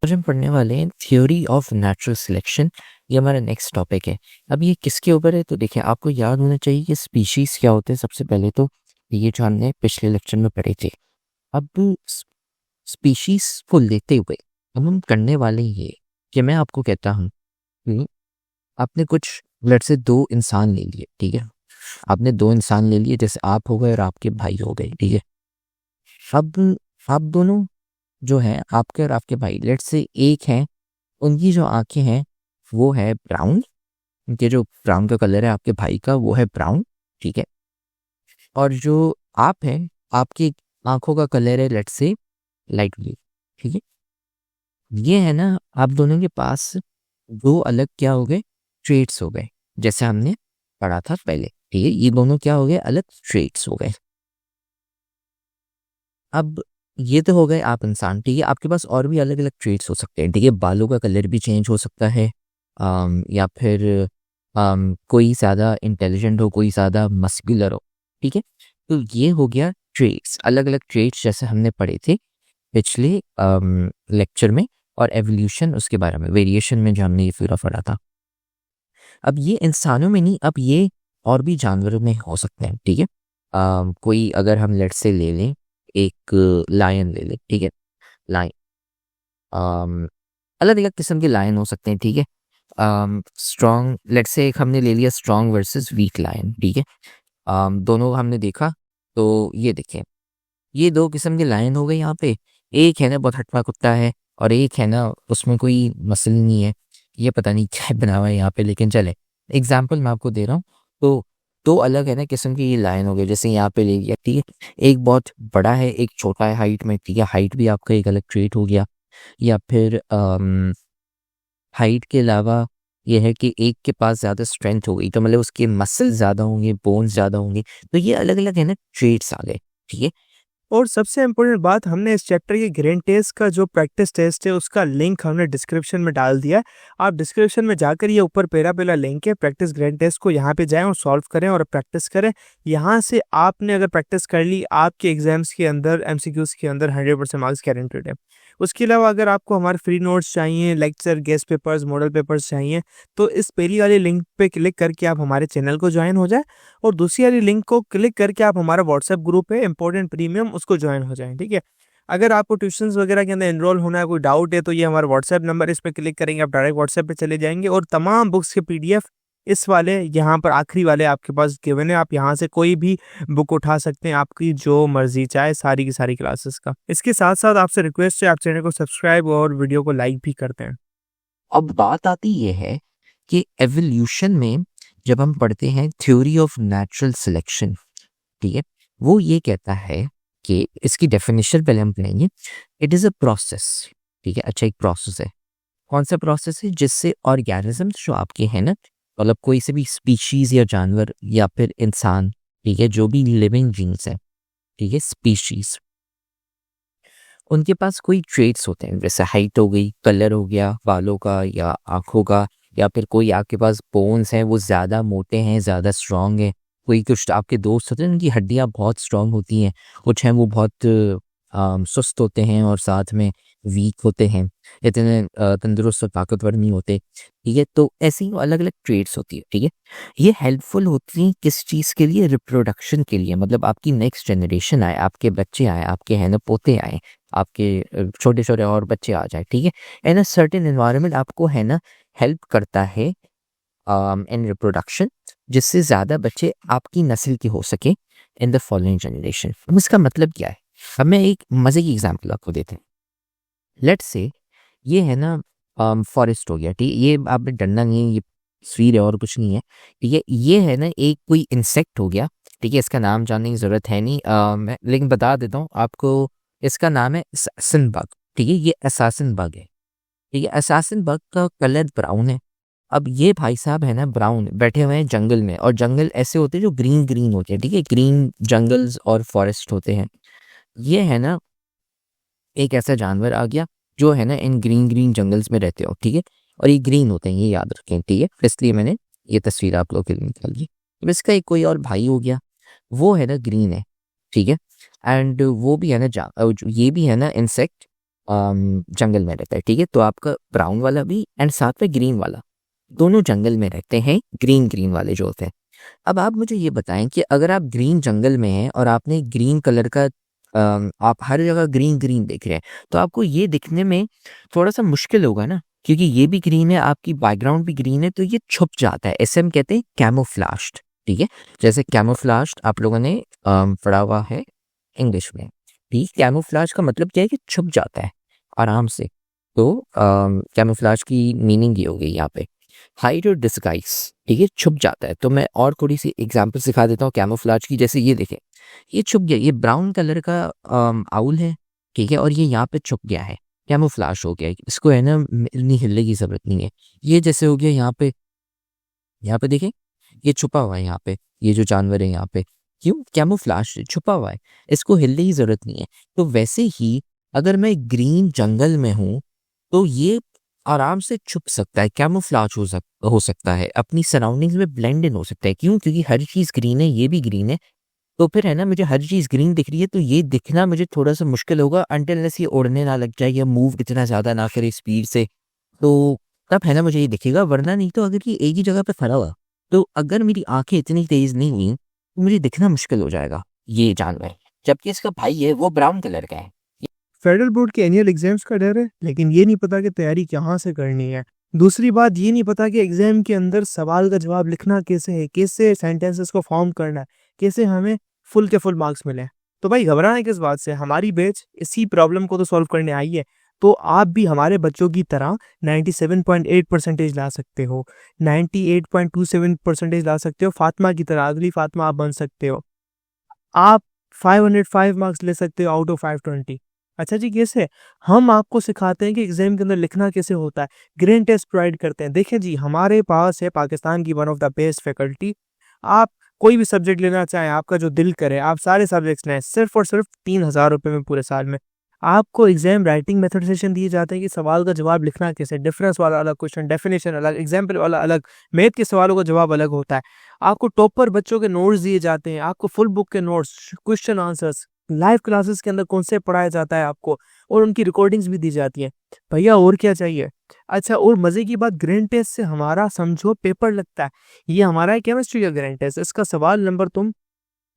आज हम पढ़ने वाले हैं थ्योरी ऑफ नेचुरल सिलेक्शन। ये हमारा नेक्स्ट टॉपिक है। अब ये किसके ऊपर है तो देखिए, आपको याद होना चाहिए कि स्पीशीज क्या होते हैं। सबसे पहले तो ये जो हमने पिछले लेक्चर में पढ़े थे। अब स्पीशीज को लेते हुए अब हम करने वाले ये कि मैं आपको कहता हूँ कि आपने कुछ लेट से दो इंसान ले लिए, ठीक है। आपने दो इंसान ले लिए, जैसे आप हो गए और आपके भाई हो गए, ठीक है। अब आप दोनों जो है, आपके और आपके भाई, लेट से एक हैं, उनकी जो आंखें हैं वो है ब्राउन। उनके जो ब्राउन का कलर है आपके भाई का वो है ब्राउन, ठीक है। और जो आप हैं, आपकी आंखों का कलर है लेट से लाइट ब्लू, ठीक है। ये है ना, आप दोनों के पास दो अलग क्या हो गए, ट्रेट्स हो गए, जैसे हमने पढ़ा था पहले, ठीक है। ये दोनों क्या हो गए, अलग ट्रेट्स हो गए। अब ये तो हो गए आप इंसान, ठीक है। आपके पास और भी अलग अलग ट्रेट्स हो सकते हैं, ठीक है। बालों का कलर भी चेंज हो सकता है, या फिर कोई ज़्यादा इंटेलिजेंट हो, कोई ज़्यादा मस्कुलर हो, ठीक है। तो ये हो गया ट्रेट्स, अलग अलग ट्रेट्स, जैसे हमने पढ़े थे पिछले लेक्चर में। और एवोल्यूशन उसके बारे में, वेरिएशन में जो हमने ये पूरा पढ़ा था। अब ये इंसानों में नहीं, अब ये और भी जानवरों में हो सकते हैं, ठीक है। कोई अगर हम लेट से ले लें, एक लायन ले लें, ठीक है। लायन, अलग अलग किस्म के लायन हो सकते हैं, ठीक है। स्ट्रॉन्ग, लेट से एक हमने ले लिया स्ट्रॉन्ग वर्सेस वीक लायन, ठीक है। दोनों हमने देखा, तो ये देखें, ये दो किस्म के लायन हो गए यहाँ पे। एक है ना बहुत हटवा कुत्ता है, और एक है ना उसमें कोई मसल नहीं है। ये पता नहीं क्या बना हुआ है यहाँ पे, लेकिन चले एग्जाम्पल मैं आपको दे रहा हूँ। तो दो अलग है ना किस्म के ये लायन हो गए, जैसे यहाँ पे ले लिया, ठीक है। एक बहुत बड़ा है, एक छोटा है हाइट में, ठीक है। हाइट भी आपका एक अलग ट्रेट हो गया। या फिर हाइट के अलावा ये है कि एक के पास ज़्यादा स्ट्रेंथ हो गई, तो मतलब उसके मसल ज़्यादा होंगे, बोन्स ज़्यादा होंगे। तो ये अलग अलग है ना ट्रेट्स आ गए, ठीक है। और सबसे इम्पोर्टेंट बात, हमने इस चैप्टर के ग्रेन टेस्ट का जो प्रैक्टिस टेस्ट है उसका लिंक हमने डिस्क्रिप्शन में डाल दिया है। आप डिस्क्रिप्शन में जाकर ये ऊपर पहला लिंक है प्रैक्टिस ग्रेन टेस्ट को, यहाँ पे जाएं और सॉल्व करें और प्रैक्टिस करें। यहाँ से आपने अगर प्रैक्टिस कर ली, आपके एग्जाम्स के अंदर एमसीक्यूज के अंदर 100% मार्क्स गारंटेड है। उसके अलावा अगर आपको हमारे फ्री नोट्स चाहिए, lecture, guest papers, model papers चाहिए, तो इस पहली वाली लिंक पे क्लिक करके आप हमारे चैनल को ज्वाइन हो जाए, और दूसरी वाली लिंक को क्लिक करके आप हमारा व्हाट्सएप ग्रुप है इंपॉर्टेंट प्रीमियम, उसको ज्वाइन हो जाएं, ठीक है। अगर आपको ट्यूशंस वगैरह के अंदर एनरोल होना है, कोई डाउट है, तो ये हमारा व्हाट्सएप नंबर, इस पर क्लिक करेंगे आप डायरेक्ट व्हाट्सएप पे चले जाएंगे, और तमाम बुक्स के पीडीएफ इस वाले यहाँ पर आखिरी वाले आपके पास गिवन है। आप यहाँ से कोई भी बुक उठा सकते हैं, आपकी जो मर्जी चाहे, सारी की सारी क्लासेस का। इसके साथ साथ आपसे रिक्वेस्ट है, आप चैनल को सब्सक्राइब और वीडियो को लाइक भी करते हैं। अब बात आती ये है कि एवोल्यूशन में जब हम पढ़ते हैं थ्योरी ऑफ नेचुरल सिलेक्शन, ठीक है, वो ये कहता है कि इसकी डेफिनेशन पहले हम पढ़ेंगे। इट इज़ अ प्रोसेस, ठीक है। अच्छा, एक प्रोसेस है। कौन सा प्रोसेस है? जिससे ऑर्गेनिजम्स जो आपके हैं ना, मतलब कोई से भी स्पीशीज या जानवर या फिर इंसान, ठीक है, जो भी लिविंग बींग्स हैं, ठीक है, स्पीशीज, उनके पास कोई ट्रेट्स होते हैं, जैसे हाइट हो गई, कलर हो गया बालों का या आँखों का, या फिर कोई आपके पास बोन्स हैं वो ज़्यादा मोटे हैं, ज़्यादा स्ट्रॉन्ग हैं। कोई कुछ आपके दोस्त होते हैं उनकी हड्डियाँ बहुत स्ट्रॉन्ग होती हैं, कुछ हैं वो बहुत सुस्त होते हैं और साथ में वीक होते हैं, इतने तंदुरुस्त और ताकतवर नहीं होते, ठीक है। तो ऐसी अलग अलग ट्रेट्स होती है, ठीक है। ये हेल्पफुल होती हैं किस चीज़ के लिए? रिप्रोडक्शन के लिए, मतलब आपकी नेक्स्ट जनरेशन आए, आपके बच्चे आए, आपके है ना पोते आए, आपके छोटे छोटे और बच्चे आ जाए, ठीक है। इन अ सर्टेन एनवायरनमेंट आपको है ना हेल्प करता है इन रिप्रोडक्शन, जिससे ज़्यादा बच्चे आपकी नस्ल के हो सके इन द फॉलोइंग जनरेशन। अब इसका मतलब क्या है? अब मैं एक मज़े की एग्जांपल आपको देते हैं। लेट्स से ये है ना फॉरेस्ट हो गया, ठीक है। ये आपने डरना नहीं है, ये तस्वीर है और कुछ नहीं है, ठीक है। ये है ना एक कोई इंसेक्ट हो गया, ठीक है। इसका नाम जानने की ज़रूरत है नहीं, मैं लेकिन बता देता हूँ आपको। इसका नाम है असैसिन बग, ठीक है। ये असैसिन बग है, ठीक है। असैसिन बग का कलर ब्राउन है। अब ये भाई साहब है ना ब्राउन, बैठे हुए हैं जंगल में, और जंगल ऐसे होते हैं जो ग्रीन ग्रीन होते हैं, ठीक है। ग्रीन जंगल्स और फॉरेस्ट होते हैं। ये है ना एक ऐसा जानवर आ गया जो है ना इन ग्रीन ग्रीन जंगल्स में रहते हो, ठीक है। और ये ग्रीन होते हैं, ये याद रखें, ठीक है। इसलिए मैंने ये तस्वीर आप लोगों के लिए निकाल दी। अब इसका एक कोई और भाई हो गया, वो है ना ग्रीन है, ठीक है। एंड वो भी है ना ये भी है ना इंसेक्ट, जंगल में रहता है, ठीक है। तो आपका ब्राउन वाला भी एंड साथ में ग्रीन वाला, दोनों जंगल में रहते हैं, ग्रीन ग्रीन वाले जो होते हैं। अब आप मुझे ये बताएं कि अगर आप ग्रीन जंगल में हैं और आपने ग्रीन कलर का आप हर जगह ग्रीन ग्रीन देख रहे हैं, तो आपको ये दिखने में थोड़ा सा मुश्किल होगा ना, क्योंकि ये भी ग्रीन है, आपकी बैकग्राउंड भी ग्रीन है, तो ये छुप जाता है। ऐसे हम कहते हैं कैमोफ्लाज्ड, ठीक है। जैसे कैमोफ्लाज्ड आप लोगों ने पढ़ा हुआ है इंग्लिश में, ठीक। कैमोफ्लाज का मतलब क्या है कि छुप जाता है आराम से। तो कैमोफ्लाज की मीनिंग ये हो गई यहाँ पे, हाइड और डिस्गाइज, ठीक है, छुप जाता है। तो मैं और थोड़ी सी एग्जांपल सिखा देता हूँ कैमोफ्लाज की। जैसे ये देखें, ये छुप गया, ये ब्राउन कलर का आउल है, ठीक है, और ये यहाँ पे छुप गया है, कैमोफ्लाज हो गया है। इसको है ना इतनी हिलने की जरूरत नहीं है। ये जैसे हो गया यहाँ पे देखें, ये छुपा हुआ है यहाँ पे, ये जो जानवर है यहाँ पे, क्यों? कैमोफ्लाज छुपा हुआ है, इसको हिलने की जरूरत नहीं है। तो वैसे ही अगर मैं ग्रीन जंगल में हूँ तो ये आराम से छुप सकता है, कैमोफ्लाज हो सकता है, अपनी सराउंडिंग्स में ब्लेंड इन हो सकता है। क्यों? क्योंकि हर चीज़ ग्रीन है, ये भी ग्रीन है। तो फिर है ना, मुझे हर चीज़ ग्रीन दिख रही है, तो ये दिखना मुझे थोड़ा सा मुश्किल होगा अनटिल अनलेस ये उड़ने ना लग जाए या मूव इतना ज़्यादा ना करे स्पीड से, तो तब है ना मुझे ये दिखेगा। वरना नहीं तो अगर ये एक ही जगह पे खड़ा हुआ, तो अगर मेरी आंखें इतनी तेज नहीं हुई तो मुझे दिखना मुश्किल हो जाएगा ये जानवर। जबकि इसका भाई है वो ब्राउन कलर का है। फेडरल बोर्ड के एनुअल एग्जाम्स का डर है, लेकिन ये नहीं पता कि तैयारी कहाँ से करनी है। दूसरी बात ये नहीं पता कि एग्जाम के अंदर सवाल का जवाब लिखना कैसे है, कैसे सेंटेंसेस को फॉर्म करना है, कैसे हमें फुल के फुल मार्क्स मिले। तो भाई घबराना किस बात से, हमारी बैच इसी प्रॉब्लम को तो सॉल्व करने आई है। तो आप भी हमारे बच्चों की तरह 97.8 परसेंटेज ला सकते हो, 98.27 परसेंटेज ला सकते हो, फातिमा की तरह, अगली फातिमा आप बन सकते हो। आप 505 मार्क्स ले सकते हो आउट ऑफ 520। अच्छा जी, कैसे? हम आपको सिखाते हैं कि एग्जाम के अंदर लिखना कैसे होता है, ग्रेन टेस्ट प्रोवाइड करते हैं। देखिए जी, हमारे पास है पाकिस्तान की one of the best faculty. आप कोई भी सब्जेक्ट लेना चाहें, आपका जो दिल करे, आप सारे सब्जेक्ट्स लें, सिर्फ और सिर्फ 3,000 रुपये में पूरे साल में। आपको एग्जाम राइटिंग मेथड सेशन दिए जाते हैं कि सवाल का जवाब लिखना कैसे, डिफरेंस वाला अलग क्वेश्चन, डेफिनेशन अलग, एग्जाम्पल वाला अलग, मैथ के सवालों का जवाब अलग होता है। आपको टॉपर बच्चों के नोट्स दिए जाते हैं, आपको फुल बुक के notes, question answers, live classes के अंदर कॉन्सेप्ट पढ़ाया जाता है आपको, और उनकी रिकॉर्डिंग्स भी दी जाती है। भैया और क्या चाहिए? अच्छा, और मजे की बात, ग्रैंड टेस्ट से हमारा समझो पेपर लगता है। ये हमारा है केमिस्ट्री का ग्रैंड टेस्ट, इसका सवाल नंबर तुम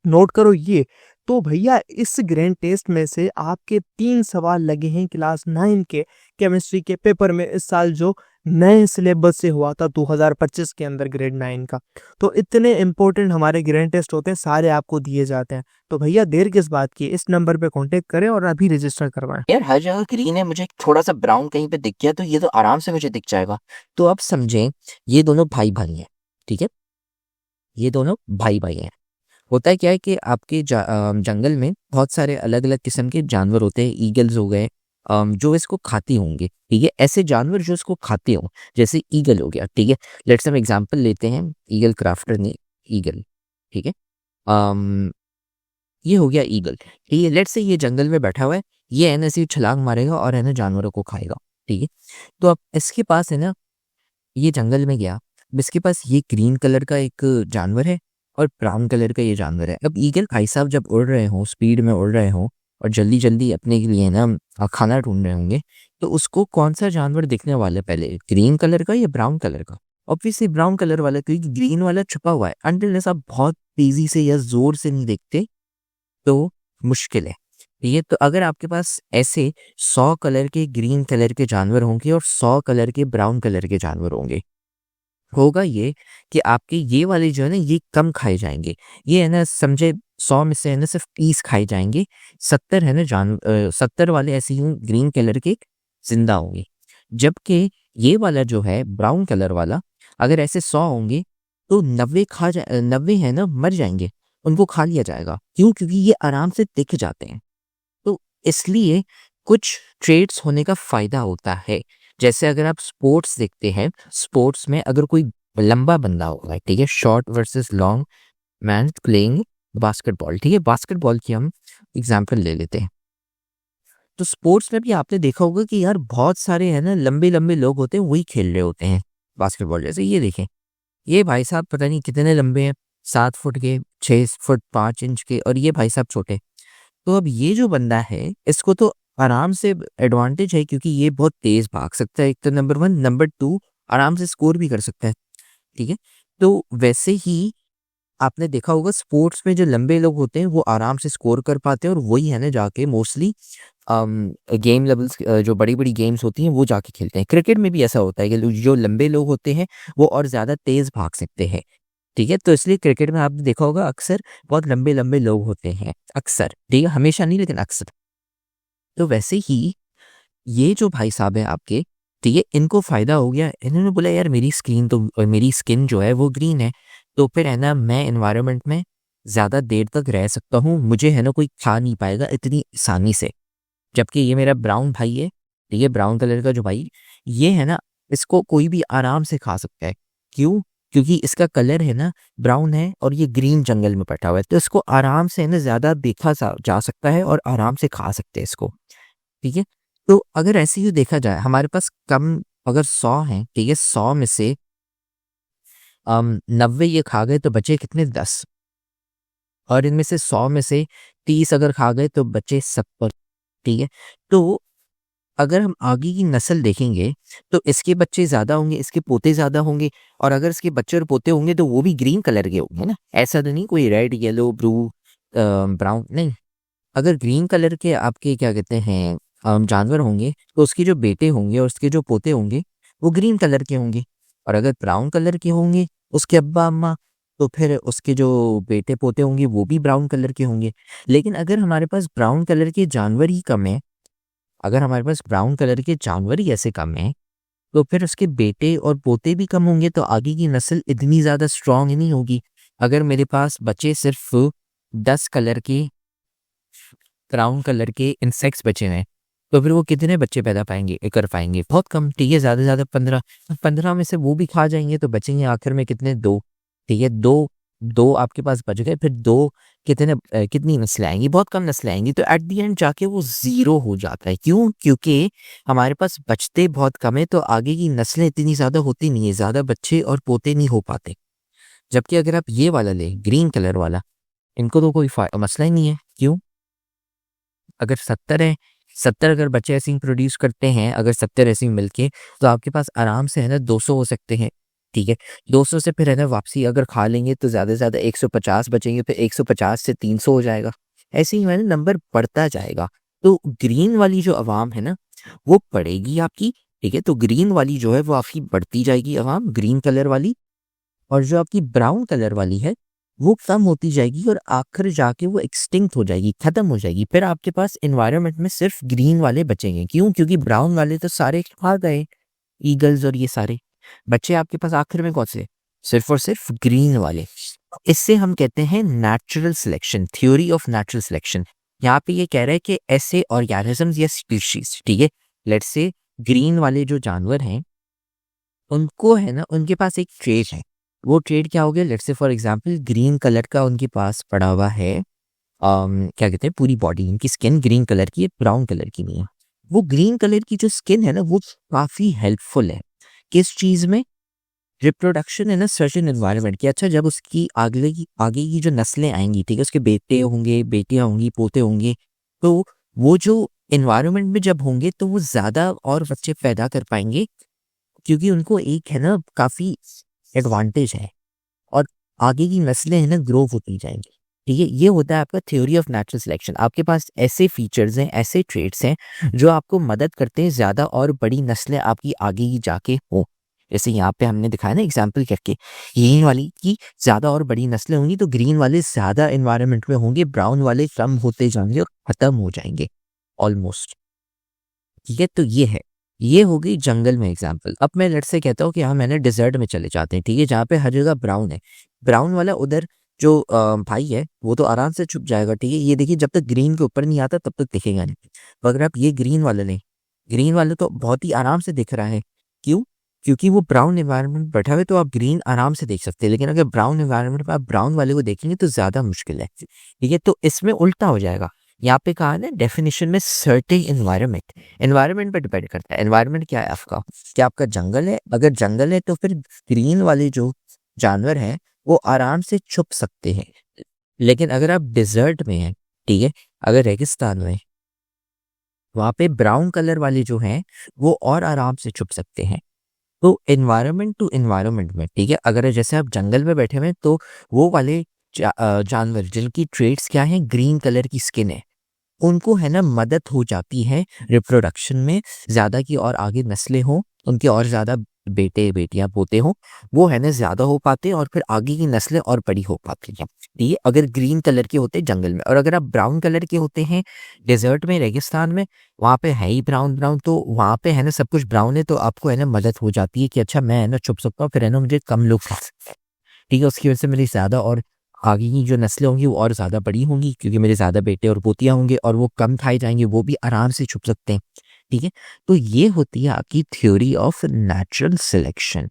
नोट करो ये। तो भैया इस ग्रैंड टेस्ट में से आपके 3 सवाल लगे हैं क्लास 9 के केमिस्ट्री के पेपर में, इस साल जो नए सिलेबस से हुआ था 2025 के अंदर ग्रेड 9 का। तो इतने इंपॉर्टेंट हमारे ग्रैंड टेस्ट होते हैं, सारे आपको दिए जाते हैं। तो भैया देर किस बात की, इस नंबर पे कांटेक्ट करें और अभी रजिस्टर करवाएं। यार हर जगह ग्रीन है, मुझे थोड़ा सा ब्राउन कहीं पे दिख गया तो ये तो आराम से मुझे दिख जाएगा। तो आप समझें, ये दोनों भाई भाई हैं, ठीक है, ये दोनों भाई भाई हैं। होता है क्या है कि आपके जंगल में बहुत सारे अलग अलग किस्म के जानवर होते हैं, ईगल्स हो गए, जो इसको खाती होंगे, ठीक है। ऐसे जानवर जो इसको खाते हों, जैसे ईगल हो गया, ठीक है। लेट्स हम एग्जांपल लेते हैं, ईगल क्राफ्टर ने ईगल, ठीक है। अम, ये हो गया ईगल, ठीक है। लेट्स से ये जंगल में बैठा हुआ है, ये है ना ऐसे ही छलांग मारेगा और है ना जानवरों को खाएगा, ठीक है। तो अब इसके पास है ना, ये जंगल में गया, अब इसके पास ये ग्रीन कलर का एक जानवर है और ब्राउन कलर का ये जानवर है। अब ईगल भाई साहब जब उड़ रहे हों, स्पीड में उड़ रहे हों और जल्दी जल्दी अपने के लिए ना खाना ढूंढ रहे होंगे, तो उसको कौन सा जानवर दिखने वाला है पहले, ग्रीन कलर का या ब्राउन कलर का? ऑब्वियसली ब्राउन कलर वाला, क्योंकि ग्रीन वाला छुपा हुआ है। अनटिल आप बहुत तेजी से या जोर से नहीं देखते तो मुश्किल है, ठीक है। तो अगर आपके पास ऐसे 100 कलर के ग्रीन कलर के जानवर होंगे और 100 कलर के ब्राउन कलर के जानवर होंगे, होगा ये कि आपके ये वाले जो है ना ये कम खाए जाएंगे। ये है ना समझे 100 में से है ना सिर्फ 30 खाए जाएंगे, 70 है ना 70 वाले ऐसे ही ग्रीन कलर के जिंदा होंगे। जबकि ये वाला जो है ब्राउन कलर वाला, अगर ऐसे 100 होंगे तो 90 है ना मर जाएंगे, उनको खा लिया जाएगा। क्यों? क्योंकि ये आराम से दिख जाते हैं। तो इसलिए कुछ ट्रेड्स होने का फायदा होता है। जैसे अगर आप स्पोर्ट्स देखते हैं, स्पोर्ट्स में अगर कोई लंबा बंदा होगा, ठीक है, short versus long man playing basketball, ठीक है, बास्केटबॉल की हम एग्जांपल ले लेते हैं। तो स्पोर्ट्स में भी आपने देखा होगा कि यार बहुत सारे है ना लंबे लंबे लोग होते हैं, वही खेल रहे होते हैं बास्केटबॉल। जैसे ये देखें, ये भाई साहब पता नहीं कितने लंबे हैं, 7 फुट के, 6 फुट 5 इंच के, और ये भाई साहब छोटे। तो अब ये जो बंदा है इसको तो आराम से एडवांटेज है क्योंकि ये बहुत तेज भाग सकता है, एक तो नंबर 1, नंबर 2 आराम से स्कोर भी कर सकता है, ठीक है। तो वैसे ही आपने देखा होगा स्पोर्ट्स में जो लंबे लोग होते हैं वो आराम से स्कोर कर पाते हैं और वही है ना जाके मोस्टली गेम लेवल्स जो बड़ी-बड़ी गेम्स होती हैं वो जाके खेलते हैं। क्रिकेट में भी ऐसा होता है कि जो लंबे लोग होते हैं वो और ज़्यादा तेज़ भाग सकते हैं, ठीक है। तो इसलिए क्रिकेट में आपने देखा होगा अक्सर बहुत लंबे-लंबे लोग होते हैं, अक्सर, ठीक है, हमेशा नहीं लेकिन अक्सर। तो वैसे ही ये जो भाई साहब हैं आपके, ठीक है, इनको फ़ायदा हो गया, इन्होंने बोला यार मेरी स्किन जो है वो ग्रीन है, तो फिर है ना मैं एनवायरनमेंट में ज़्यादा देर तक रह सकता हूँ, मुझे है ना कोई खा नहीं पाएगा इतनी आसानी से। जबकि ये मेरा ब्राउन भाई है, ठीक है, ब्राउन कलर का जो भाई, ये है ना इसको कोई भी आराम से खा सकता है। क्यों? क्योंकि इसका कलर है ना ब्राउन है और ये ग्रीन जंगल में बैठा हुआ है, तो इसको आराम से है ना ज़्यादा देखा जा सकता है और आराम से खा सकते हैं इसको, ठीक है। तो अगर ऐसे ही देखा जाए हमारे पास कम अगर 100 हैं, ठीक है, 100 में से 90 ये खा गए तो बचे कितने? 10, और इनमें से 100 में से 30 अगर खा गए तो बचे 70, ठीक है। तो अगर हम आगे की नस्ल देखेंगे तो इसके बच्चे ज़्यादा होंगे, इसके पोते ज़्यादा होंगे, और अगर इसके बच्चे और पोते होंगे तो वो भी ग्रीन कलर के होंगे ना, ऐसा तो नहीं कोई रेड, येलो, ब्लू, ब्राउन नहीं। अगर ग्रीन कलर के आपके क्या कहते हैं जानवर होंगे तो उसके जो बेटे होंगे और उसके जो पोते होंगे वो ग्रीन कलर के होंगे, और अगर ब्राउन कलर के होंगे उसके अब्बा अम्मा तो फिर उसके जो बेटे पोते होंगे वो भी ब्राउन कलर के होंगे। लेकिन अगर हमारे पास ब्राउन कलर के जानवर ही कम है, अगर हमारे पास ब्राउन कलर के जानवर ही ऐसे कम हैं, तो फिर उसके बेटे और पोते भी कम होंगे, तो आगे की नस्ल इतनी ज़्यादा स्ट्रांग नहीं होगी। अगर मेरे पास बचे सिर्फ 10 कलर के ब्राउन कलर के इंसेक्ट्स बचे हैं, तो फिर वो कितने बच्चे पैदा पाएँगे कर पाएँगे? बहुत कम, ठीक है, ज़्यादा से ज़्यादा 15। 15 में से वो भी खा जाएँगे तो बचेंगे आखिर में कितने? 2, ठीक है, 2 आपके पास बच गए, फिर 2 कितनी नस्लें आएँगी? बहुत कम नस्लें आएँगी, तो एट द एंड जाके वो ज़ीरो हो जाता है। क्यों? क्योंकि हमारे पास बचते बहुत कम है, तो आगे की नस्लें इतनी ज़्यादा होती नहीं है, ज़्यादा बच्चे और पोते नहीं हो पाते। जबकि अगर आप ये वाला लें, ग्रीन कलर वाला, इनको तो कोई मसला ही नहीं है। क्यों? अगर 70 है, 70 अगर बच्चे ऐसे ही प्रोड्यूस करते हैं, अगर 70 ऐसे ही मिलके, तो आपके पास आराम से है ना 200 हो सकते हैं, ठीक है। 200 से फिर है ना वापसी अगर खा लेंगे तो ज़्यादा से ज़्यादा 150 बचेंगे, फिर 150 से 300 हो जाएगा। ऐसे ही है ना नंबर बढ़ता जाएगा। तो ग्रीन वाली जो अवाम है ना, वो बढ़ेगी आपकी, ठीक है। तो ग्रीन वाली जो है वो आपकी बढ़ती जाएगी अवाम, ग्रीन कलर वाली, और जो आपकी ब्राउन कलर वाली है वो कम होती जाएगी और आखिर जाके वो एक्सटिंक्ट हो जाएगी, खत्म हो जाएगी। फिर आपके पास एनवायरनमेंट में सिर्फ ग्रीन वाले बचेंगे। क्यों? क्योंकि ब्राउन वाले तो सारे खा गए, ईगल्स और ये सारे बच्चे आपके पास आखिर में कौन से? सिर्फ और सिर्फ ग्रीन वाले। इससे हम कहते हैं natural selection, theory of natural selection. यहाँ पे ये कह रहा है कि ऐसे ऑर्गेनिजम्स या स्पीशीज, ठीक है, लेट्स से ग्रीन वाले जो जानवर हैं उनको है ना उनके पास एक ट्रेड है। वो ट्रेड क्या हो गया? Let's say for example green colour का उनके पास पड़ा हुआ है, क्या कहते हैं, पूरी बॉडी इनकी स्किन ग्रीन कलर की है, ब्राउन कलर की नहीं है। वो ग्रीन कलर की जो स्किन है ना वो काफ़ी हेल्पफुल है। किस चीज़ में? रिप्रोडक्शन है ना सर्टेन एनवायरनमेंट की। अच्छा, जब उसकी आगे की जो नस्लें आएंगी, ठीक है, उसके बेटे होंगे, बेटियां होंगी, पोते होंगे, तो वो जो एनवायरनमेंट में जब होंगे तो वो ज़्यादा और बच्चे पैदा कर पाएंगे, क्योंकि उनको एक है ना काफ़ी एडवांटेज है, और आगे की नस्लें हैं ना ग्रो होती जाएंगी, ठीक है। ये होता है आपका थ्योरी ऑफ नेचुरल सिलेक्शन। आपके पास ऐसे फीचर्स हैं, ऐसे ट्रेड्स हैं जो आपको मदद करते हैं ज़्यादा और बड़ी नस्लें आपकी आगे ही जाके हो। जैसे यहाँ पे हमने दिखाया ना एग्जाम्पल करके, ग्रीन वाली की ज़्यादा और बड़ी नस्लें होंगी तो ग्रीन वाले ज़्यादा इन्वायरमेंट में होंगे, ब्राउन वाले कम होते जाएंगे और ख़त्म हो जाएंगे ऑलमोस्ट, ठीक है। तो ये है, ये हो गई जंगल में एग्जाम्पल। अब मैं लेट्स से कहता हूँ कि हम है ना डिजर्ट में चले जाते हैं, ठीक है, जहाँ पे हर जगह ब्राउन है। ब्राउन वाला उधर जो भाई है वो तो आराम से छुप जाएगा, ठीक है। ये देखिए जब तक ग्रीन के ऊपर नहीं आता तब तक दिखेगा नहीं। तो अगर आप ये ग्रीन वाला लें, ग्रीन वाला तो बहुत ही आराम से दिख रहा है। क्यों? क्योंकि वो ब्राउन एनवायरनमेंट में बैठा हुआ है, तो आप ग्रीन आराम से देख सकते हैं। लेकिन अगर ब्राउन एनवायरनमेंट में आप ब्राउन वाले को देखेंगे तो ज़्यादा मुश्किल है, ठीक है। तो इसमें उल्टा हो जाएगा। यहाँ पे कहा है ना डेफिनेशन में सर्टेन एनवायरनमेंट, एनवायरनमेंट पे डिपेंड करता है। एनवायरनमेंट क्या है आपका? क्या आपका जंगल है? अगर जंगल है तो फिर ग्रीन वाले जो जानवर हैं वो आराम से छुप सकते हैं। लेकिन अगर आप डिजर्ट में हैं, ठीक है, अगर रेगिस्तान में वहाँ पे ब्राउन कलर वाले जो हैं वो और आराम से छुप सकते हैं। तो एनवायरनमेंट टू एनवायरनमेंट में, ठीक है, अगर जैसे आप जंगल में बैठे हुए हैं तो वो वाले जानवर जिनकी ट्रेड्स क्या हैं, ग्रीन कलर की स्किन है, उनको है ना मदद हो जाती है रिप्रोडक्शन में, ज़्यादा की और आगे नस्लें हों, उनके और ज़्यादा बेटे बेटियां पोते हों, वो है ना ज़्यादा हो पाते हैं और फिर आगे की नस्लें और बड़ी हो पाती हैं। ठीक है, अगर ग्रीन कलर के होते हैं जंगल में, और अगर आप ब्राउन कलर के होते हैं डेजर्ट में, रेगिस्तान में, वहाँ पे है ही ब्राउन ब्राउन, तो वहाँ पे है ना सब कुछ ब्राउन है, तो आपको है ना मदद हो जाती है कि अच्छा मैं है ना छुप सकता हूँ, फिर है ना मुझे कम लोग खा सकते हैं। ठीक है, उसकी वजह से मेरी ज़्यादा और आगे की जो नस्लें होंगी वो और ज़्यादा बड़ी होंगी, क्योंकि मेरे ज़्यादा बेटे और पोतियाँ होंगे और वो कम खाए जाएंगे, वो भी आराम से छुप सकते हैं। ठीक है, तो ये होती है आपकी थ्योरी ऑफ नेचुरल सिलेक्शन।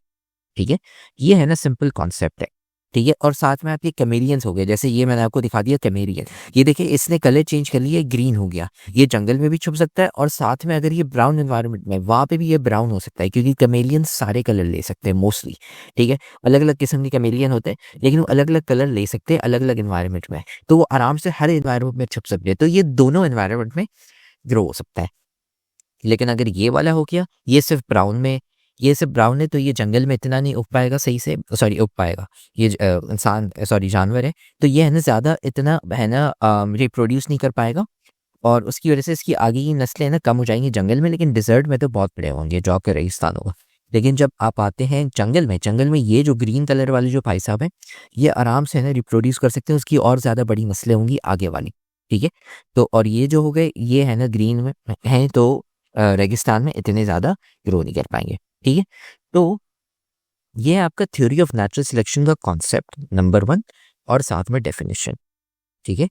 ठीक है, ये है ना सिंपल कॉन्सेप्ट है। ठीक है, और साथ में आपके कैमेलियंस हो गए, जैसे ये मैंने आपको दिखा दिया कैमेलियन, ये देखिए इसने कलर चेंज कर लिया, ग्रीन हो गया, ये जंगल में भी छुप सकता है और साथ में अगर ये ब्राउन एनवायरनमेंट में वहाँ पे भी ये ब्राउन हो सकता है, क्योंकि कैमेलियन सारे कलर ले सकते हैं मोस्टली। ठीक है, अलग अलग किस्म के कैमेलियन होते हैं लेकिन वो अलग अलग कलर ले सकते हैं अलग अलग एनवायरनमेंट में, तो वो आराम से हर एनवायरनमेंट में छुप सकते हैं, तो ये दोनों एनवायरनमेंट में ग्रो हो सकता है। लेकिन अगर ये वाला हो गया, ये सिर्फ ब्राउन में, ये सिर्फ ब्राउन है, तो ये जंगल में इतना नहीं उग पाएगा सही से, सॉरी उग पाएगा, ये इंसान सॉरी जानवर है, तो ये है ना ज़्यादा इतना है ना रिप्रोड्यूस नहीं कर पाएगा, और उसकी वजह से इसकी आगे की नस्लें है ना कम हो जाएंगी जंगल में, लेकिन डिजर्ट में तो बहुत बड़े होंगे जो आपके रेगिस्तान होगा। लेकिन जब आप आते हैं जंगल में ये जो ग्रीन कलर वाले जो भाई साहब हैं, ये आराम से है ना रिप्रोड्यूस कर सकते हैं, उसकी और ज़्यादा बड़ी नस्लें होंगी आगे वाली। ठीक है, तो और ये जो हो गए ये है ना ग्रीन में हैं, तो रेगिस्तान में इतने ज़्यादा ग्रो नहीं कर पाएंगे। ठीक है, तो ये है आपका थ्योरी ऑफ नेचुरल सिलेक्शन का कॉन्सेप्ट नंबर 1 और साथ में डेफिनेशन। ठीक है,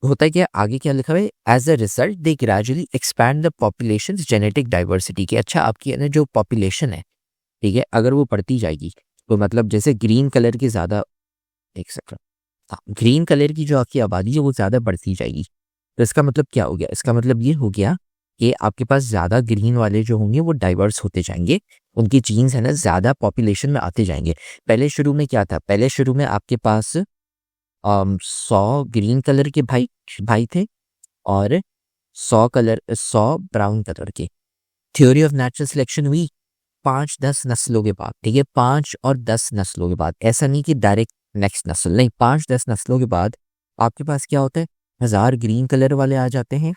होता है क्या, आगे क्या लिखा है, as a result they gradually expand the population genetic diversity की। अच्छा, आपकी है ना जो पॉपुलेशन है, ठीक है, अगर वो बढ़ती जाएगी तो मतलब जैसे ग्रीन कलर की ज़्यादा, एक सेकंड, हाँ, ग्रीन कलर की जो आपकी आबादी है वो ज़्यादा बढ़ती जाएगी, तो इसका मतलब क्या हो गया, इसका मतलब ये हो गया कि आपके पास ज़्यादा ग्रीन वाले जो होंगे वो डाइवर्स होते जाएंगे, उनकी जीन्स है ना ज़्यादा पॉपुलेशन में आते जाएंगे। पहले शुरू में क्या था, पहले शुरू में आपके पास 100 ग्रीन कलर के भाई भाई थे और 100 ब्राउन कलर के। थ्योरी ऑफ नेचुरल सिलेक्शन हुई 5-10 नस्लों के बाद। ठीक है, 5 और 10 नस्लों के बाद, ऐसा नहीं कि डायरेक्ट नेक्स्ट नस्ल, नहीं, 5-10 नस्लों के बाद आपके पास क्या होता है, 1000 ग्रीन कलर वाले आ जाते हैं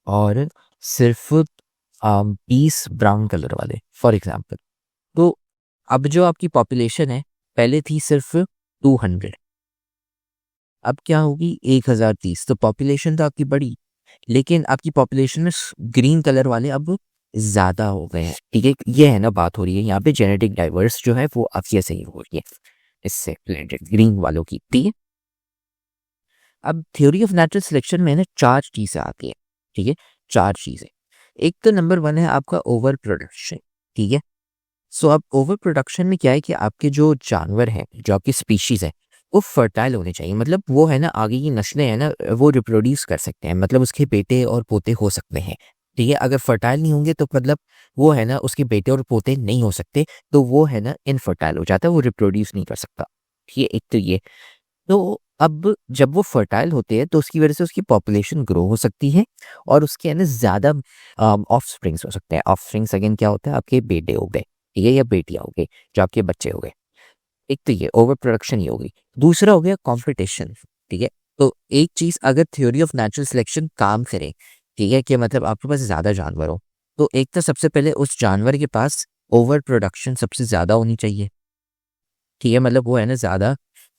और सिर्फ 20 ब्राउन कलर वाले, फॉर एग्जाम्पल। तो अब जो आपकी पॉपुलेशन है, पहले थी सिर्फ 200, अब क्या होगी 1030, तो पॉपुलेशन तो आपकी बढ़ी, लेकिन आपकी पॉपुलेशन में ग्रीन कलर वाले अब ज़्यादा हो गए हैं। ठीक है, ये है ना बात हो रही है यहाँ पे, जेनेटिक डाइवर्स जो है वो आपकी ऐसे ही हो रही है इससे रिलेटेड ग्रीन वालों की। ठीक है, अब थ्योरी ऑफ नेचुरल सिलेक्शन में ना 4 चीज़ें आती हैं। ठीक है, 4 चीज़ें। एक तो नंबर 1 है आपका ओवर प्रोडक्शन। ठीक है, सो अब ओवर प्रोडक्शन में क्या है कि आपके जो जानवर हैं, जो आपकी स्पीशीज़ है, वो फर्टाइल होने चाहिए, मतलब वो है ना आगे की नस्लें हैं ना वो रिप्रोड्यूस कर सकते हैं, मतलब उसके बेटे और पोते हो सकते हैं। ठीक है, अगर फर्टाइल नहीं होंगे तो मतलब वो है ना उसके बेटे और पोते नहीं हो सकते, तो वो है ना इनफर्टाइल हो जाता है, वो रिप्रोड्यूस नहीं कर सकता। ठीक है, एक तो ये। तो अब जब वो फर्टाइल होते हैं तो उसकी वजह से उसकी पॉपुलेशन ग्रो हो सकती है और उसके है ना ज़्यादा ऑफस्प्रिंग्स हो सकते हैं। ऑफस्प्रिंग्स अगेन क्या होता है, आपके बेटे हो गए, ठीक है, या बेटियां हो गई, जो आपके बच्चे हो गए। एक तो ये ओवर प्रोडक्शन ही होगी। दूसरा हो गया कंपटीशन। ठीक है, तो एक चीज़ अगर थ्योरी ऑफ नेचुरल सिलेक्शन काम करे, ठीक है, कि मतलब आपके पास ज़्यादा जानवर हो, तो एक तो सबसे पहले उस जानवर के पास ओवर प्रोडक्शन सबसे ज़्यादा होनी चाहिए। ठीक है, मतलब वो है ना ज़्यादा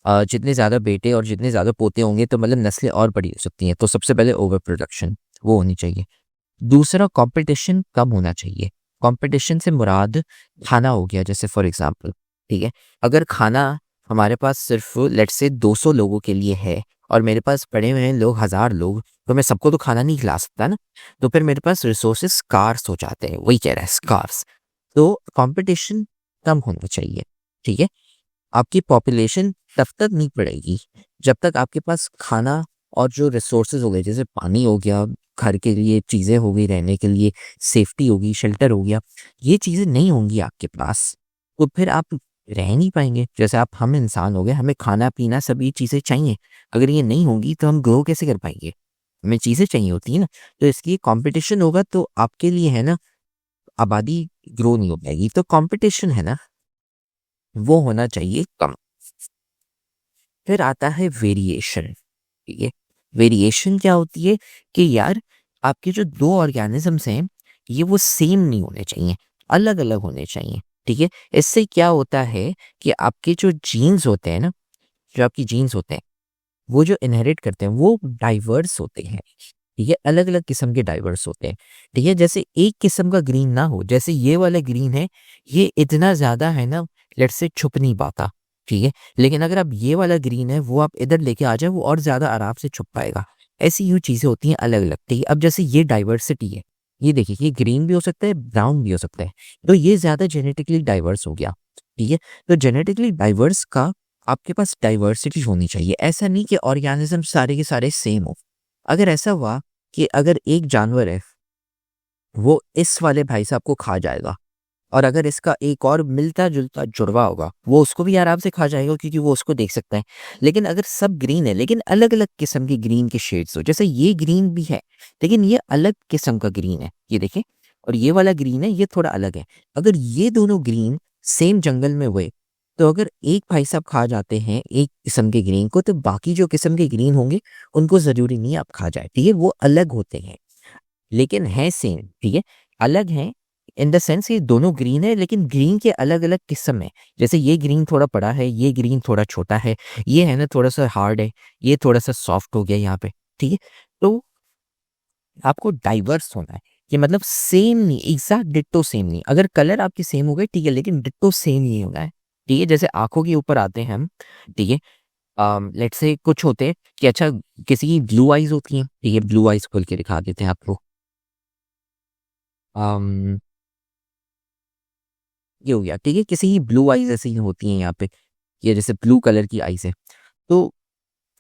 जितने ज़्यादा बेटे और जितने ज़्यादा पोते होंगे तो मतलब नस्लें और बड़ी हो सकती हैं, तो सबसे पहले ओवर प्रोडक्शन वो होनी चाहिए। दूसरा कंपटीशन कम होना चाहिए। कंपटीशन से मुराद खाना हो गया, जैसे फॉर एग्जांपल, ठीक है, अगर खाना हमारे पास सिर्फ लेट्स से 200 लोगों के लिए है और मेरे पास पड़े हुए हैं लोग 1000 लोग, तो मैं सबको तो खाना नहीं खिला सकता ना, तो फिर मेरे पास रिसोर्सेज स्कार्स हो जाते हैं, वही कह रहा है स्कार्स। तो कंपटीशन कम होना चाहिए। ठीक है, आपकी पॉपुलेशन तब तक नहीं बढ़ेगी जब तक आपके पास खाना और जो रिसोर्सेज हो गए, जैसे पानी हो गया, घर के लिए चीज़ें हो गई, रहने के लिए सेफ्टी होगी, शेल्टर हो गया, ये चीज़ें नहीं होंगी आपके पास, तो फिर आप रह नहीं पाएंगे। जैसे आप हम इंसान हो गए, हमें खाना पीना सभी चीज़ें चाहिए, अगर ये नहीं होंगी तो हम ग्रो कैसे कर पाएंगे। में चीज़ें चाहिए होती हैं ना, तो इसलिए कंपटीशन होगा तो आपके लिए है ना आबादी ग्रो नहीं हो पाएगी। तो कंपटीशन है ना वो होना चाहिए कम। फिर आता है वेरिएशन। ठीक है, वेरिएशन क्या होती है कि यार आपके जो दो ऑर्गेनिजम्स हैं ये वो सेम नहीं होने चाहिए, अलग अलग होने चाहिए। ठीक है, इससे क्या होता है कि आपके जो जीन्स होते हैं ना, जो आपकी जीन्स होते हैं वो जो इनहेरिट करते हैं वो डाइवर्स होते हैं। ठीक है, अलग अलग किस्म के डाइवर्स होते हैं। ठीक है, जैसे एक किस्म का ग्रीन ना हो, जैसे ये वाला ग्रीन है ये इतना ज्यादा है ना लेट से छुप नहीं पाता। ठीक है, लेकिन अगर आप ये वाला ग्रीन है वो आप इधर लेके आ जाए वो और ज्यादा आराम से छुप पाएगा। ऐसी यूँ चीजें होती हैं अलग अलग। ठीक है, अब जैसे ये डाइवर्सिटी है, ये देखिए ये ग्रीन भी हो सकता है ब्राउन भी हो सकता है, तो ये ज्यादा जेनेटिकली डाइवर्स हो गया। ठीक है, तो जेनेटिकली डाइवर्स का आपके पास डाइवर्सिटी होनी चाहिए। ऐसा नहीं कि ऑर्गेनिज्म सारे के सारे सेम हो। अगर ऐसा हुआ कि अगर एक जानवर है वो इस वाले भाई साहब को खा जाएगा और अगर इसका एक और मिलता जुलता जुड़वा होगा वो उसको भी आराम से खा जाएगा क्योंकि वो उसको देख सकता है। लेकिन अगर सब ग्रीन है लेकिन अलग अलग किस्म की ग्रीन के शेड्स हो, जैसे ये ग्रीन भी है लेकिन ये अलग किस्म का ग्रीन है, ये देखें, और ये वाला ग्रीन है ये थोड़ा अलग है। अगर ये दोनों ग्रीन सेम जंगल में हुए तो अगर एक भाई साहब खा जाते हैं एक किस्म के ग्रीन को तो बाकी जो किस्म के ग्रीन होंगे उनको जरूरी नहीं आप खा जाए। ठीक है, वो अलग होते हैं लेकिन है सेम। ठीक है, अलग हैं इन द सेंस ये दोनों ग्रीन है लेकिन ग्रीन के अलग अलग किस्म है। जैसे ये ग्रीन थोड़ा बड़ा है, ये ग्रीन थोड़ा छोटा है, ये है ना थोड़ा सा हार्ड है, ये थोड़ा सा सॉफ्ट हो गया यहाँ पे। ठीक है, तो आपको डाइवर्स होना है कि मतलब सेम नहीं, एग्जैक्ट डिट्टो सेम नहीं। अगर कलर आपके सेम हो गए ठीक है लेकिन डिट्टो सेम नहीं होना है। ठीक है, जैसे आंखों के ऊपर आते हैं हम। ठीक है, लेट्स से कुछ होते हैं कि अच्छा किसी की ब्लू आइज होती हैं। ठीक है, ब्लू आइज खोल के दिखा देते हैं आपको। um, ये हो गया। ठीक है, किसी की ब्लू आईज ऐसी ही होती हैं यहाँ पे, ये जैसे ब्लू कलर की आईज है। तो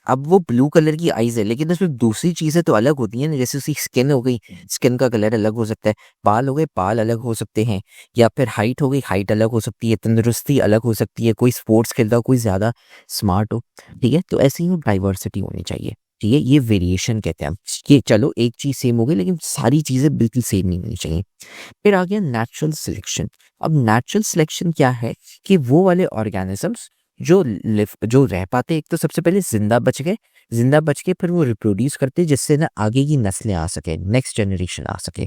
अब वो ब्लू कलर की आईज है लेकिन उसमें दूसरी चीजें तो अलग होती हैं ना, जैसे उसकी स्किन हो गई, स्किन का कलर अलग हो सकता है, बाल हो गए बाल अलग हो सकते हैं, या फिर हाइट हो गई हाइट अलग हो सकती है, तंदुरुस्ती अलग हो सकती है, कोई स्पोर्ट्स खेलता हो कोई ज्यादा स्मार्ट हो। ठीक है, तो ऐसी ही डाइवर्सिटी होनी चाहिए। ठीक है, ये वेरिएशन कहते हैं हम कि चलो एक चीज सेम हो गई लेकिन सारी चीजें बिल्कुल सेम नहीं होनी चाहिए। फिर आ गया नेचुरल सिलेक्शन। अब नेचुरल सिलेक्शन क्या है कि वो वाले ऑर्गेनिजम्स जो लिव जो रह पाते, एक तो सबसे पहले जिंदा बच गए, जिंदा बच के फिर वो रिप्रोड्यूस करते जिससे ना आगे की नस्लें आ सके, नेक्स्ट जनरेशन आ सके।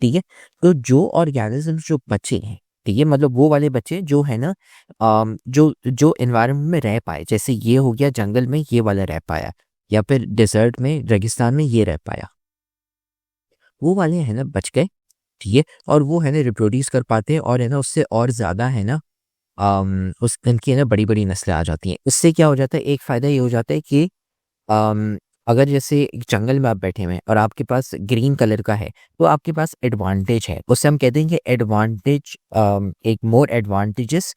ठीक है, तो जो ऑर्गेनिजम्स जो बचे हैं, ठीक है, मतलब वो वाले बच्चे जो है ना जो जो एनवायरनमेंट में रह पाए, जैसे ये हो गया जंगल में ये वाला रह पाया, या फिर डिजर्ट में रेगिस्तान में ये रह पाया, वो वाले है ना बच गए। ठीक है, और वो है ना रिप्रोड्यूस कर पाते हैं और है ना उससे और ज़्यादा है ना उस इनकी है ना बड़ी बड़ी नस्लें आ जाती हैं। इससे क्या हो जाता है, एक फ़ायदा ये हो जाता है कि अगर जैसे एक जंगल में आप बैठे हुए हैं और आपके पास ग्रीन कलर का है तो आपके पास एडवांटेज है, उससे हम कहते हैं कि एडवांटेज, एक मोर एडवांटेजेस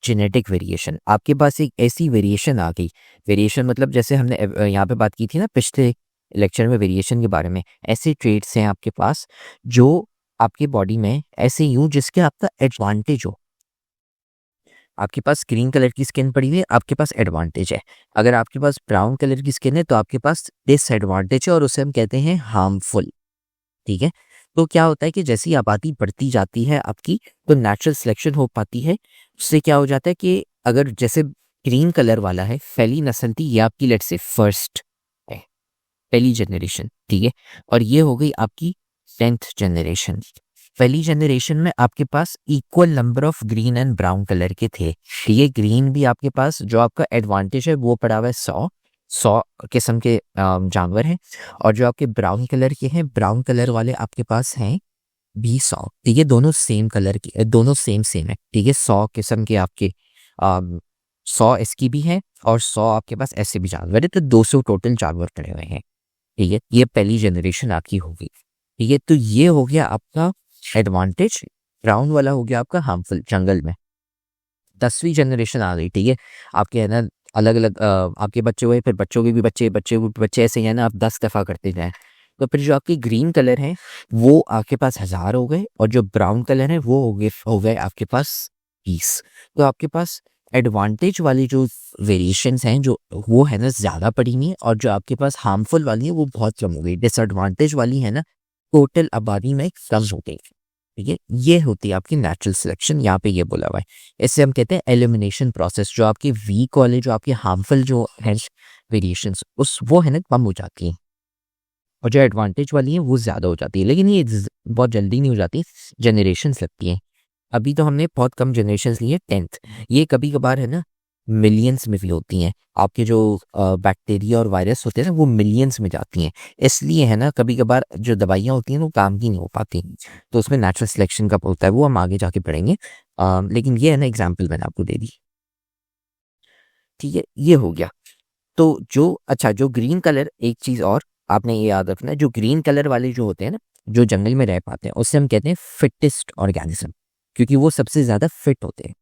जेनेटिक वेरिएशन। आपके पास एक ऐसी वेरिएशन आ गई, वेरिएशन मतलब जैसे हमने यहाँ पे बात की थी ना पिछले लेक्चर में वेरिएशन के बारे में, ऐसे ट्रेड्स हैं आपके पास जो आपकी बॉडी में ऐसे यूं जिसके आपका एडवांटेज हो। आपके पास ग्रीन कलर की स्किन पड़ी हुई है, आपके पास एडवांटेज है। अगर आपके पास ब्राउन कलर की स्किन है तो आपके पास डिसएडवांटेज है और उसे हम कहते हैं हार्मफुल। ठीक है, तो क्या होता है कि जैसी आबादी बढ़ती जाती है आपकी तो नेचुरल सिलेक्शन हो पाती है। उससे क्या हो जाता है कि अगर जैसे ग्रीन कलर वाला है, पहली नस्ल थी, ये आपकी लेट्स से फर्स्ट है, पहली जनरेशन। ठीक है, और ये हो गई आपकी 10th जनरेशन। पहली जनरेशन में आपके पास equal number of green and brown colour के थे। ठीक है, ग्रीन भी आपके पास जो आपका एडवांटेज है वो पड़ा हुआ है 100 किस्म के जानवर हैं, और जो आपके ब्राउन कलर के हैं, ब्राउन कलर वाले आपके पास हैं भी 100। ठीक है, दोनों सेम कलर के, दोनों सेम सेम है। ठीक है, 100 किस्म के आपके 100 इसकी भी है और 100 आपके पास ऐसे भी जानवर है, तो 200 टोटल जानवर पड़े हुए हैं। ठीक है, ये पहली जनरेशन आपकी होगी। ठीक है, तो ये हो गया आपका एडवांटेज, ब्राउन वाला हो गया आपका हार्मफुल जंगल में। 10वीं जनरेशन आ गई। ठीक है, आपके है ना अलग अलग आपके बच्चे हुए, फिर बच्चों के भी बच्चे, बच्चे के भी बच्चे, ऐसे ही है ना आप 10 दफ़ा करते जाएं। तो फिर जो आपकी ग्रीन कलर है वो आपके पास 1000 हो गए और जो ब्राउन कलर है वो हो गए आपके पास 20। तो आपके पास एडवांटेज वाली जो वेरिएशंस हैं जो वो है ना ज़्यादा पड़ी हुई हैं, और जो आपके पास हार्मफुल वाली है वो बहुत कम हो गई। डिसएडवांटेज वाली है ना टोटल आबादी में कम हो गई। ठीक है, ये होती है आपकी नेचुरल सिलेक्शन, यहाँ पे ये बोला हुआ है। इससे हम कहते हैं एलिमिनेशन प्रोसेस। जो आपकी वीक वाले जो आपके हार्मफुल जो है वेरिएशंस उस वो है ना कम हो जाती हैं, और जो एडवांटेज वाली है वो ज़्यादा हो जाती है। लेकिन ये बहुत जल्दी नहीं हो जाती, जनरेशन्स लगती हैं। अभी तो हमने बहुत कम जनरेशन्स ली है 10th। ये कभी कभार है ना मिलियंस में भी होती हैं। आपके जो बैक्टीरिया और वायरस होते हैं ना वो मिलियंस में जाती हैं। इसलिए है ना कभी कभार जो दवाइयाँ होती हैं वो काम की नहीं हो पाती, तो उसमें नेचुरल सिलेक्शन का होता है, वो हम आगे जाके पढ़ेंगे। लेकिन ये है ना एग्जाम्पल मैंने आपको दे दी। ठीक है, ये हो गया। तो जो अच्छा जो ग्रीन कलर, एक चीज़ और आपने ये याद रखना है, जो ग्रीन कलर वाले जो होते हैं ना जो जंगल में रह पाते हैं उससे हम कहते हैं फिटेस्ट ऑर्गेनिज्म, क्योंकि वो सबसे ज़्यादा फिट होते हैं।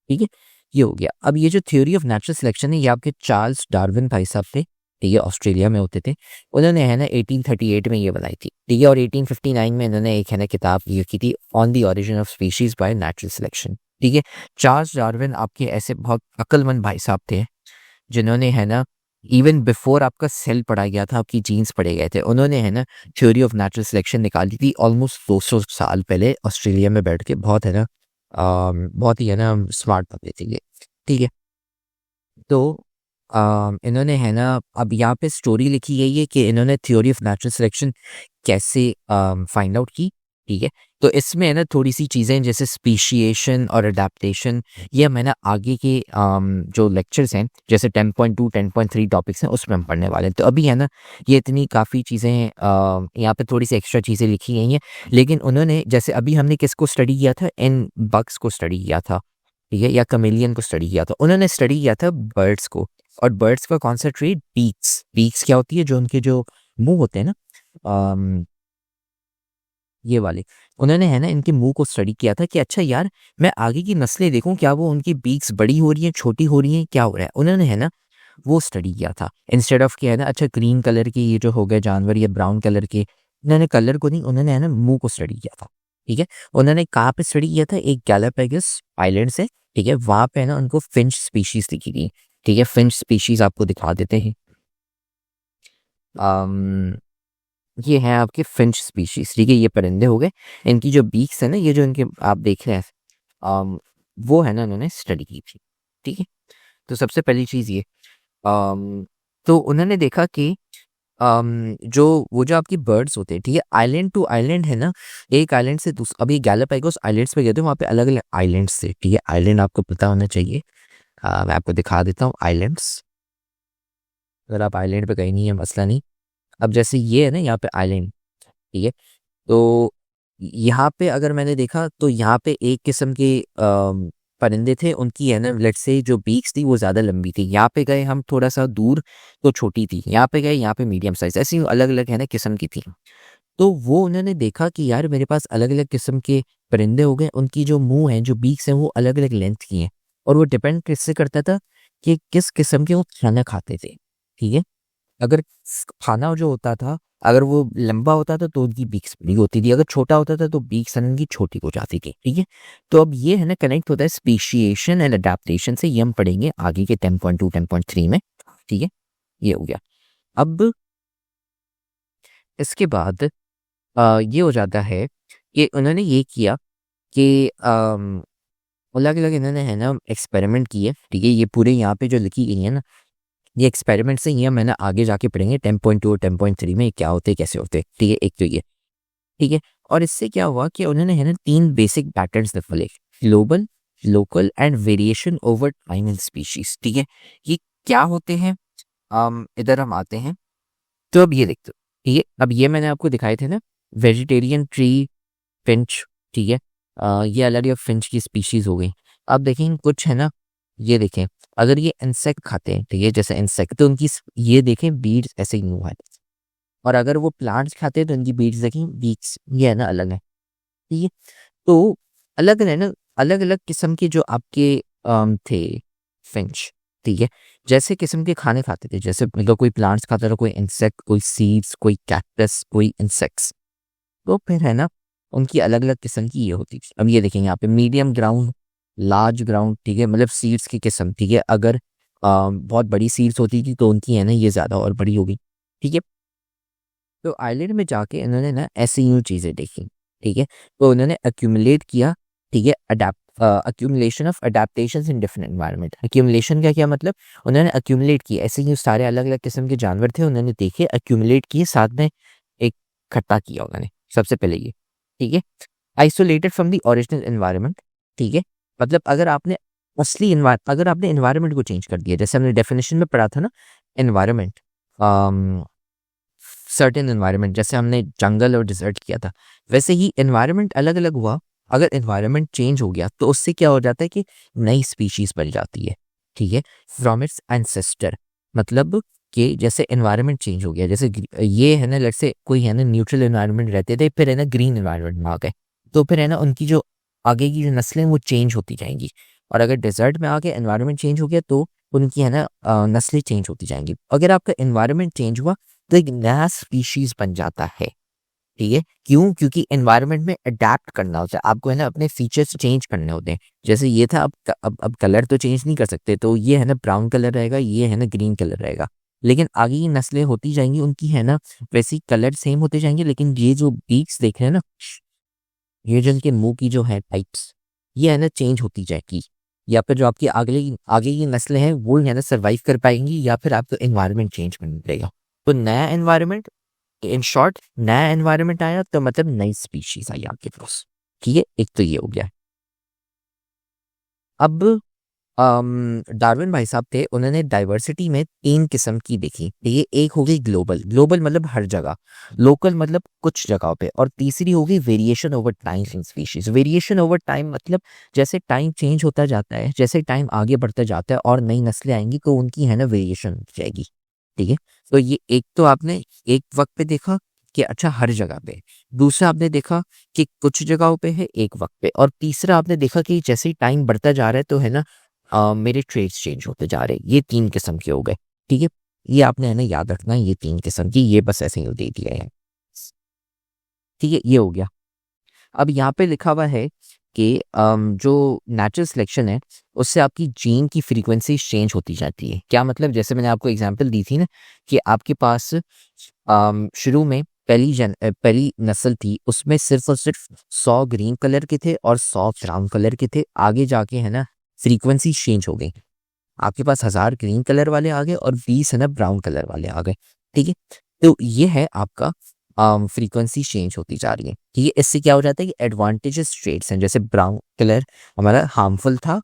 ठीक है, ये हो गया। अब ये जो थ्योरी ऑफ नेचुरल सिलेक्शन है ये आपके चार्ल्स डार्विन भाई साहब थे। ठीक है, ऑस्ट्रेलिया में होते थे। उन्होंने है ना 1838 में ये बनाई थी। ठीक है, और 1859 में इन्होंने एक है ना किताब लिखी थी on the origin of species by natural selection. ठीक है, चार्ल्स डार्विन आपके ऐसे बहुत अक्लमंद भाई साहब थे जिन्होंने है ना इवन बिफोर आपका सेल पढ़ा गया था, आपकी जीन्स पढ़े गए थे, उन्होंने है ना थ्योरी ऑफ नेचुरल सिलेक्शन निकाली थी ऑलमोस्ट 200 साल पहले ऑस्ट्रेलिया में बैठ के। बहुत है ना बहुत ही है ना स्मार्ट बंदे थे ये। ठीक है, तो इन्होंने है ना अब यहाँ पे स्टोरी लिखी गई है कि इन्होंने थ्योरी ऑफ नेचुरल सिलेक्शन कैसे फाइंड आउट की। ठीक है, तो इसमें है ना थोड़ी सी चीज़ें जैसे स्पीशिएशन और अडेप्टेशन, ये मैंने आगे के जो लेक्चर्स हैं जैसे 10.2 10.3 टॉपिक्स हैं उसमें हम पढ़ने वाले हैं। तो अभी है ना ये इतनी काफ़ी चीज़ें यहाँ पे थोड़ी सी एक्स्ट्रा चीज़ें लिखी गई हैं। लेकिन उन्होंने जैसे अभी हमने किसको स्टडी किया था, इन बग्स को स्टडी किया था। ठीक है, या कमेलियन को स्टडी किया था। उन्होंने स्टडी किया था बर्ड्स को, और बर्ड्स का कौन सा ट्री, बीक्स। बीक्स क्या होती है, जो उनके जो मुंह होते हैं ना ये वाले, उन्होंने है ना इनके मुंह को स्टडी किया था कि अच्छा यार मैं आगे की नस्लें देखूं क्या वो उनकी बीक्स बड़ी हो रही हैं, छोटी हो रही हैं, क्या हो रहा है। उन्होंने है ना वो स्टडी किया था इंस्टेड ऑफ किया है ना अच्छा ग्रीन कलर के ये जो हो गए जानवर या ब्राउन कलर के, उन्होंने कलर को नहीं, उन्होंने है ना मुंह को स्टडी किया था। ठीक है, उन्होंने कहाँ पे स्टडी किया था, एक गैलापागोस आइलैंड से। ठीक है, वहां पे है ना उनको फिंच स्पीशीज दिखी थी। ठीक है, फिंच स्पीशीज आपको दिखा देते हैं। ये हैं आपके फिंच स्पीशीज। ठीक है, ये परिंदे हो गए। इनकी जो बीक्स है ना, ये जो इनके आप देख रहे हैं वो है ना उन्होंने स्टडी की थी। ठीक है, तो सबसे पहली चीज़ ये तो उन्होंने देखा कि जो वो जो आपकी बर्ड्स होते हैं, ठीक है, आइलैंड टू आइलैंड है ना, एक आइलैंड से दूसरा। अभी गैलापागोस आइलैंड्स पे गए थे, वहाँ पे अलग अलग आइलैंड्स थे। ठीक है, आइलैंड आपको पता होना चाहिए। मैं आपको दिखा देता हूँ आइलैंड्स। अगर आप आइलैंड पे गए नहीं है मसला नहीं। अब जैसे ये है ना यहाँ पे आइलैंड। ठीक है, तो यहाँ पे अगर मैंने देखा तो यहाँ पे एक किस्म के परिंदे थे, उनकी है ना लेट्स से जो बीक्स थी वो ज़्यादा लंबी थी। यहाँ पे गए हम थोड़ा सा दूर तो छोटी थी, यहाँ पे गए यहाँ पे मीडियम साइज, ऐसी अलग अलग है ना किस्म की थी। तो वो उन्होंने देखा कि यार मेरे पास अलग अलग किस्म के परिंदे हो गए, उनकी जो मुंह हैं जो बीक्स हैं वो अलग अलग लेंथ की हैं, और वो डिपेंड किससे करता था कि किस किस्म के वो खाना खाते थे। ठीक है, अगर खाना जो होता था अगर वो लंबा होता था तो उनकी बीक्स बड़ी होती थी, अगर छोटा होता था तो बीक्स उनकी छोटी हो जाती थी। ठीक है, तो अब ये है ना कनेक्ट होता है स्पीशिएशन एंड अडेप्टेशन से, ये हम पढ़ेंगे आगे के 10.2 10.3 में। ठीक है, ये हो गया। अब इसके बाद ये हो जाता है कि उन्होंने ये किया कि अलग अलग इन्होंने है ना एक्सपेरिमेंट किए। ठीक है, ये पूरे यहाँ पे जो लिखी गई है ना ये एक्सपेरिमेंट से ही है, मैंने आगे जाके पढ़ेंगे 10.2 और 10.3 में क्या होते कैसे होते। ठीक है, एक तो ये। ठीक है, और इससे क्या हुआ कि उन्होंने है ना 3 बेसिक पैटर्न्स निकाले, global, local and variation over time in species. ठीक है, ये क्या होते हैं, इधर हम आते हैं। तो अब ये देखते हो, ठीक है, अब ये मैंने आपको दिखाए थे ना वेजिटेरियन ट्री फिंच। ठीक है, ये अलग अलग फिंच की स्पीशीज हो गई। अब देखें कुछ है ना, ये देखें अगर ये इंसेक्ट खाते हैं, ठीक है, जैसे इंसेक्ट तो उनकी ये देखें बीड्स ऐसे ही मुंह है, और अगर वो प्लांट्स खाते हैं तो उनकी बीड्स देखें बीड्स ये है ना अलग है। ठीक है, तो अलग है ना अलग अलग किस्म के जो आपके थे फिंच। ठीक है, जैसे किस्म के खाने खाते थे, जैसे मतलब कोई प्लांट्स खाता था, कोई इंसेक्ट, कोई सीड्स, कोई कैक्टस, कोई इंसेक्ट्स, तो फिर है ना उनकी अलग अलग किस्म की ये होती थी। अब ये देखेंगे यहाँ पे मीडियम ग्राउंड लार्ज ग्राउंड, ठीक है, मतलब सीड्स की किस्म, ठीक है। अगर बहुत बड़ी सीड्स होती थी तो उनकी है ना ये ज़्यादा और बड़ी होगी, ठीक है। तो आइलैंड में जाके इन्होंने ना ऐसी यूँ चीज़ें देखी, ठीक है। तो उन्होंने अक्यूमुलेट किया, ठीक है, adapt accumulation of adaptations in different environment. Accumulation का क्या मतलब, उन्होंने अक्यूमुलेट किया, ऐसे ही सारे अलग अलग किस्म के जानवर थे, उन्होंने देखे, अक्यूमुलेट किए, साथ में एक इकट्ठा किया उन्होंने, सबसे पहले ये, ठीक है। Isolated from the original environment, ठीक है। मतलब अगर आपने एनवायरनमेंट को चेंज कर दिया, जैसे हमने डेफिनेशन में पढ़ा था ना, एनवायरनमेंट, सर्टेन एनवायरनमेंट, जैसे हमने जंगल और डिजर्ट किया था, वैसे ही एनवायरनमेंट अलग अलग हुआ। अगर एनवायरनमेंट चेंज हो गया तो उससे क्या हो जाता है कि नई स्पीशीज बन जाती है, ठीक है, फ्रॉम इट्स एंसेस्टर। मतलब कि जैसे एनवायरनमेंट चेंज हो गया, जैसे ये है ना, लेट्स से कोई है ना न्यूट्रल एनवायरनमेंट रहते थे, फिर है ना ग्रीन एनवायरनमेंट में आ गए, तो फिर है ना उनकी जो आगे की जो नस्लें वो चेंज होती जाएंगी। और अगर डेजर्ट में आके एनवायरनमेंट चेंज हो गया तो उनकी है ना नस्लें चेंज होती जाएंगी। अगर आपका एनवायरनमेंट चेंज हुआ तो एक नया स्पीशीज बन जाता है, ठीक है। क्यों? क्योंकि एनवायरनमेंट में अडेप्ट करना होता है, आपको है ना अपने फीचर्स चेंज करने होते हैं। जैसे ये था, अब कलर तो चेंज नहीं कर सकते, तो ये है ना ब्राउन कलर रहेगा, ये है ना ग्रीन कलर रहेगा। लेकिन आगे की नस्लें होती जाएंगी, उनकी है ना वैसे ही कलर सेम होते जाएंगे, लेकिन ये जो बीक्स देख रहे हैं ना, ये जो इनके मुंह की जो है टाइप्स, ये है ना चेंज होती जाएगी। या फिर जो आपकी आगे की नस्लें हैं वो है ना सर्वाइव कर पाएंगी, या फिर आपको एनवायरनमेंट चेंज करना पड़ेगा। तो नया एनवायरनमेंट, इन शॉर्ट नया एनवायरनमेंट आया तो मतलब नई स्पीशीज आई आपके पास, ठीक है। एक तो ये हो गया। अब डार्विन भाई साहब थे, उन्होंने डाइवर्सिटी में तीन किस्म की देखी, ठीक है। एक हो गई ग्लोबल, ग्लोबल मतलब हर जगह, लोकल मतलब कुछ जगहों पे, और तीसरी हो गई variation over time in species. Variation over time मतलब जैसे टाइम चेंज होता जाता है, जैसे टाइम आगे बढ़ता जाता है और नई नस्लें आएंगी तो उनकी है ना वेरिएशन हो जाएगी, ठीक है। तो ये एक तो आपने एक वक्त पे देखा कि अच्छा हर जगह पे, दूसरा आपने देखा कि कुछ जगहों पे है एक वक्त पे, और तीसरा आपने देखा कि जैसे ही टाइम बढ़ता जा रहा है तो है ना मेरे ट्रेड्स चेंज होते जा रहे हैं। ये तीन किस्म के हो गए, ठीक है। ये आपने है ना याद रखना है, ये तीन किस्म की, ये बस ऐसे ही दे दिया है, ठीक है। ये हो गया। अब यहाँ पे लिखा हुआ है कि जो नेचुरल सिलेक्शन है उससे आपकी जीन की फ्रीक्वेंसी चेंज होती जाती है। क्या मतलब, जैसे मैंने आपको एग्जांपल दी थी ना कि आपके पास शुरू में पहली नस्ल थी, उसमें सिर्फ और सिर्फ 100 ग्रीन कलर के थे और 100 ब्राउन कलर के थे। आगे जाके है ना फ्रीक्वेंसी चेंज हो गई, आपके पास 1000 ग्रीन कलर वाले आ गए और 20 है ना ब्राउन कलर वाले आ गए, ठीक है। तो ये है आपका फ्रीक्वेंसी चेंज होती जा रही है, ठीक है। इससे क्या हो जाता है कि एडवांटेजेस ट्रेड्स हैं, जैसे ब्राउन कलर हमारा हार्मफुल था,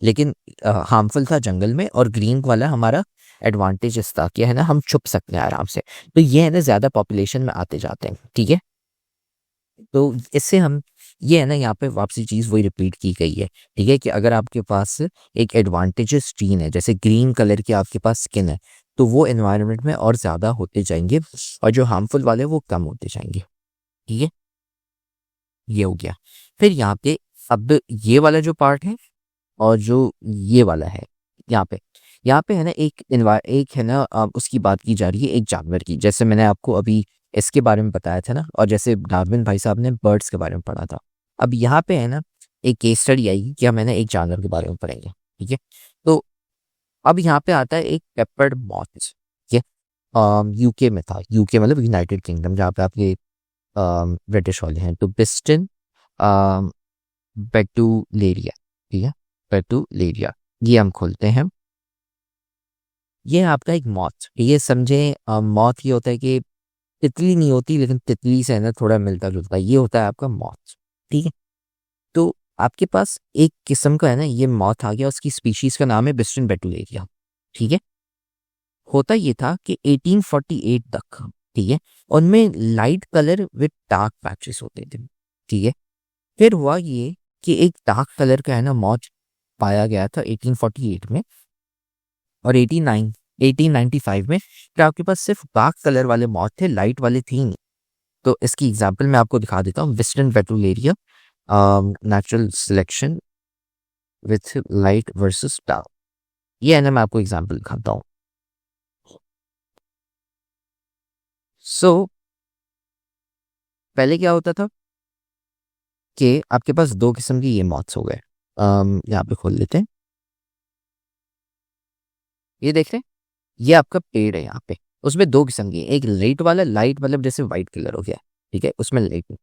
लेकिन हार्मफुल था जंगल में, और ग्रीन वाला हमारा एडवांटेजेस था कि है ना हम छुप सकते हैं आराम से। तो ये है ना ज़्यादा पॉपुलेशन में आते जाते हैं, ठीक है। तो इससे हम ये है ना यहाँ पे वापसी चीज़ वही रिपीट की गई है, ठीक है, कि अगर आपके पास एक एडवांटेजेस जीन है, जैसे ग्रीन कलर की आपके पास स्किन है, तो वो एनवायरनमेंट में और ज़्यादा होते जाएंगे, और जो हार्मफुल वाले वो कम होते जाएंगे, ठीक है। ये हो गया। फिर यहाँ पे अब ये वाला जो पार्ट है और जो ये वाला है, यहाँ पे है ना एक है ना उसकी बात की जा रही है एक जानवर की, जैसे मैंने आपको अभी इसके बारे में बताया था ना, और जैसे डार्विन भाई साहब ने बर्ड्स के बारे में पढ़ा था। अब यहाँ पे है ना एक केस स्टडी आएगी कि हम है ना एक जानवर के बारे में पढ़ेंगे, ठीक है। तो अब यहाँ पे आता है एक पेपर्ड मॉथ, ठीक है। यूके में था, यूके मतलब यूनाइटेड किंगडम, जहाँ पे आपके ब्रिटिश वाले हैं। तो बिस्टन पेटुलेरिया, ठीक है, पेटुलेरिया, ये हम खोलते हैं। ये है आपका एक मॉथ, ये समझे, मॉथ ये होता है कि तितली नहीं होती, लेकिन तितली से है ना थोड़ा मिलता जुलता, ये होता है आपका मॉथ, ठीक है। तो आपके पास एक किस्म का है ना ये मॉथ आ गया, उसकी स्पीशीज का नाम है बिस्टन पेटुलेरिया, ठीक है। होता ये था कि 1848 तक, ठीक है, उनमें light colour with dark patches होते थे, ठीक है। फिर हुआ ये कि एक डार्क कलर का है ना मॉथ पाया गया था 1848 में, और 1895 में फिर आपके पास सिर्फ डार्क कलर वाले मॉथ थे, लाइट वाले थे ही नहीं। तो इसकी एग्जांपल मैं आपको दिखा देता हूँ, वेस्टर्न पेटुलेरिया natural selection with light versus dark. ये है ना मैं आपको एग्जांपल दिखाता हूँ। सो पहले क्या होता था कि आपके पास दो किस्म की ये मॉथ्स हो गए, यहाँ पे खोल लेते हैं, ये देख रहे हैं, ये आपका पेड़ है यहाँ पे, उसमें दो किस्म के, एक लाइट वाला, लाइट मतलब जैसे व्हाइट कलर हो गया, ठीक है, उसमें लाइट,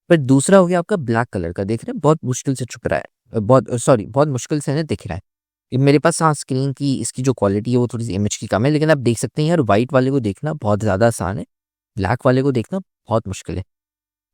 पर दूसरा हो गया आपका ब्लैक कलर का, देख रहे हैं बहुत मुश्किल से छुप रहा है, बहुत सॉरी बहुत मुश्किल से ना दिख रहा है। ये मेरे पास हाँ स्क्रीन की इसकी जो क्वालिटी है वो थोड़ी सी इमेज की कम है, लेकिन आप देख सकते हैं यार वाइट वाले को देखना बहुत ज़्यादा आसान है, ब्लैक वाले को देखना बहुत मुश्किल है।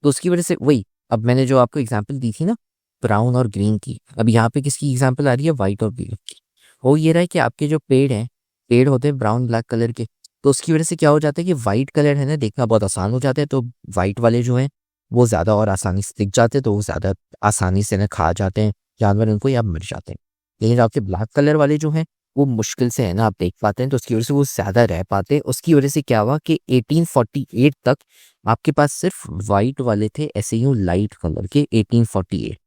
तो उसकी वजह से वही, अब मैंने जो आपको एग्जांपल दी थी ना ब्राउन और ग्रीन की, अब यहाँ पे किसकी एग्जांपल आ रही है, वाइट और ग्रीन की। हो ये रहा है कि आपके जो पेड़ हैं, पेड़ होते हैं ब्राउन ब्लैक कलर के, तो उसकी वजह से क्या हो जाता है कि वाइट कलर है ना देखना बहुत आसान हो जाता है, तो वाइट वाले जो हैं वो ज़्यादा और आसानी से दिख जाते हैं, तो वो ज़्यादा आसानी से ना खा जाते हैं जानवर उनको, या मर जाते हैं। लेकिन जो आपके ब्लैक कलर वाले जो हैं वो मुश्किल से है ना आप देख पाते हैं, तो उसकी वजह से वो ज़्यादा रह पाते हैं। उसकी वजह से क्या हुआ कि 1848 तक आपके पास सिर्फ वाइट वाले थे, ऐसे यूं लाइट कलर के, 1848।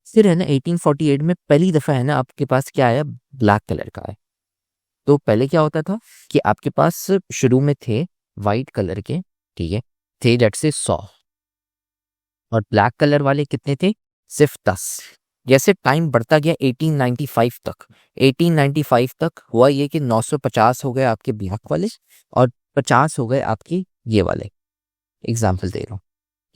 फिर है ना 1848 में पहली दफ़ा है ना आपके पास क्या आया, ब्लैक कलर का है। तो पहले क्या होता था कि आपके पास शुरू में थे वाइट कलर के, ठीक है, थे डेट से 100, और ब्लैक कलर वाले कितने थे, सिर्फ 10। जैसे टाइम बढ़ता गया 1895 तक, 1895 तक हुआ ये कि 950 हो गए आपके ब्लैक वाले और 50 हो गए आपके ये वाले। एग्जाम्पल दे रहा हूँ,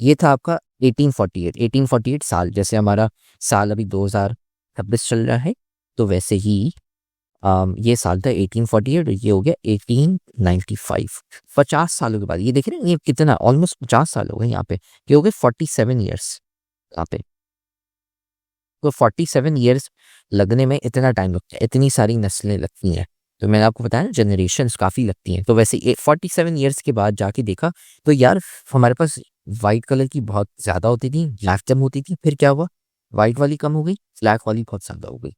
ये था आपका 1848, 1848 साल, जैसे हमारा साल अभी 2026 चल रहा है, तो वैसे ही ये साल था 1848 और ये हो गया 1895। 50 सालों के बाद ये देख रहे हैं, ये कितना ऑलमोस्ट 50 साल हो गए यहाँ पे, ये हो गए 47 ईयर्स यहाँ पे। तो 47 ईयर्स लगने में इतना टाइम लगता है, इतनी सारी नस्लें लगती हैं, तो मैंने आपको बताया ना जनरेशन्स काफ़ी लगती हैं। तो वैसे 47 ईयर्स के बाद जाके देखा तो यार हमारे पास वाइट कलर की बहुत ज़्यादा होती थी, ब्लैक कम होती थी, फिर क्या हुआ, वाइट वाली कम हो गई, ब्लैक वाली बहुत ज़्यादा हो गई,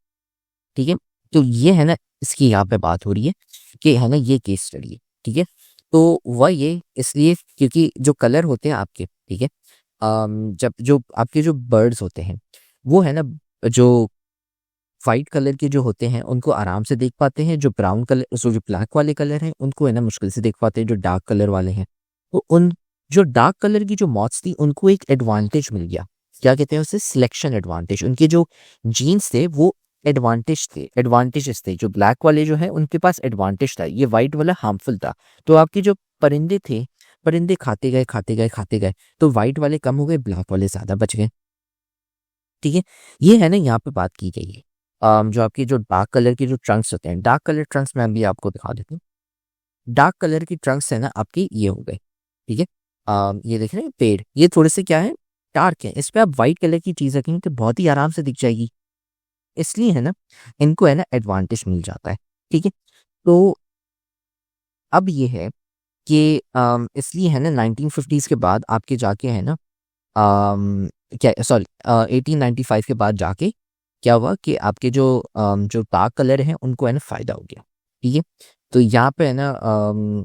ठीक है। तो ये है ना, इसकी यहाँ पे बात हो रही है कि है ना ये केस स्टडी है, ठीक है। तो वह ये इसलिए क्योंकि जो कलर होते हैं आपके, ठीक है, जब जो आपके जो बर्ड्स होते हैं वो है ना, जो वाइट कलर के जो होते हैं उनको आराम से देख पाते हैं, जो ब्राउन कलर जो ब्लैक वाले कलर हैं उनको है ना मुश्किल से देख पाते हैं, जो डार्क कलर वाले हैं। तो उन जो डार्क कलर की जो मॉथ्स थी उनको एक एडवांटेज मिल गया, क्या कहते हैं उसे, सिलेक्शन एडवांटेज। उनके जो जीन्स थे वो एडवांटेजेस थे, जो ब्लैक वाले जो है उनके पास एडवांटेज था, ये वाइट वाला हार्मफुल था। तो आपके जो परिंदे थे, परिंदे खाते गए, तो वाइट वाले कम हो गए, ब्लैक वाले ज़्यादा बच गए, ठीक है। ये है ना यहाँ पे बात की गई है। जो आपकी जो डार्क कलर की जो ट्रंक्स होते हैं, डार्क कलर ट्रंक्स मैं भी आपको दिखा देता हूँ। डार्क कलर की ट्रंक्स है ना आपकी ये हो गए, ठीक है। ये देख रहे हैं पेड़, ये थोड़े से क्या है, डार्क है, इस पे आप वाइट कलर की चीज़ रखेंगे तो बहुत ही आराम से दिख जाएगी, इसलिए है ना इनको है ना एडवांटेज मिल जाता है, ठीक है। तो अब ये है कि इसलिए है ना 1950s के बाद आपके जाके है ना क्या सॉरी 1895 के बाद जाके क्या हुआ कि आपके जो जो डार्क कलर हैं उनको है ना फ़ायदा हो गया, ठीक है। तो यहाँ पे है ना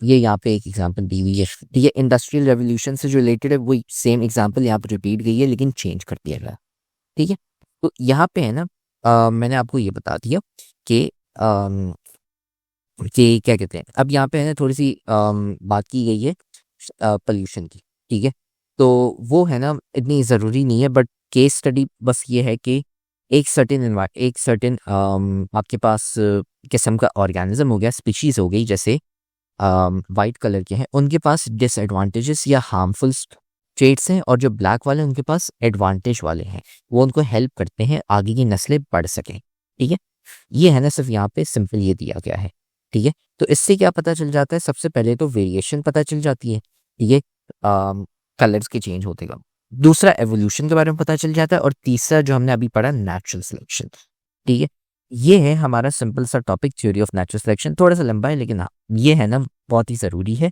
ये यहाँ पे एक एग्जांपल दी हुई है, ठीक है, इंडस्ट्रियल रेवोल्यूशन से जो रिलेटेड है वही सेम एग्जांपल यहाँ पे रिपीट गई है लेकिन चेंज कर दिया गया, ठीक है। तो यहाँ पे है ना मैंने आपको ये बता दिया कि कि क्या कहते हैं, अब यहाँ पे है ना थोड़ी सी बात की गई है पोल्यूशन की, ठीक है। तो वो है ना इतनी ज़रूरी नहीं है, बट केस स्टडी बस ये है कि एक सर्टेन आपके पास किस्म का ऑर्गेनिज्म हो गया, स्पीशीज़ हो गई, जैसे वाइट कलर के हैं उनके पास डिसएडवांटेजेस या हार्मफुल ट्रेट्स हैं, और जो ब्लैक वाले हैं उनके पास एडवांटेज वाले हैं, वो उनको हेल्प करते हैं आगे की नस्लें बढ़ सकें, ठीक है। ये है ना सिर्फ यहाँ पे सिंपल ये दिया गया है, ठीक है। तो इससे क्या पता चल जाता है, सबसे पहले तो वेरिएशन पता चल जाती है, ठीक है, कलर्स के चेंज होते का। दूसरा एवोल्यूशन के बारे में पता चल जाता है, और तीसरा जो हमने अभी पढ़ा नेचुरल सिलेक्शन, ठीक है। ये है हमारा सिंपल सा topic, theory of natural selection, थोड़ा सा लंबा है लेकिन हाँ ये है ना बहुत ही ज़रूरी है।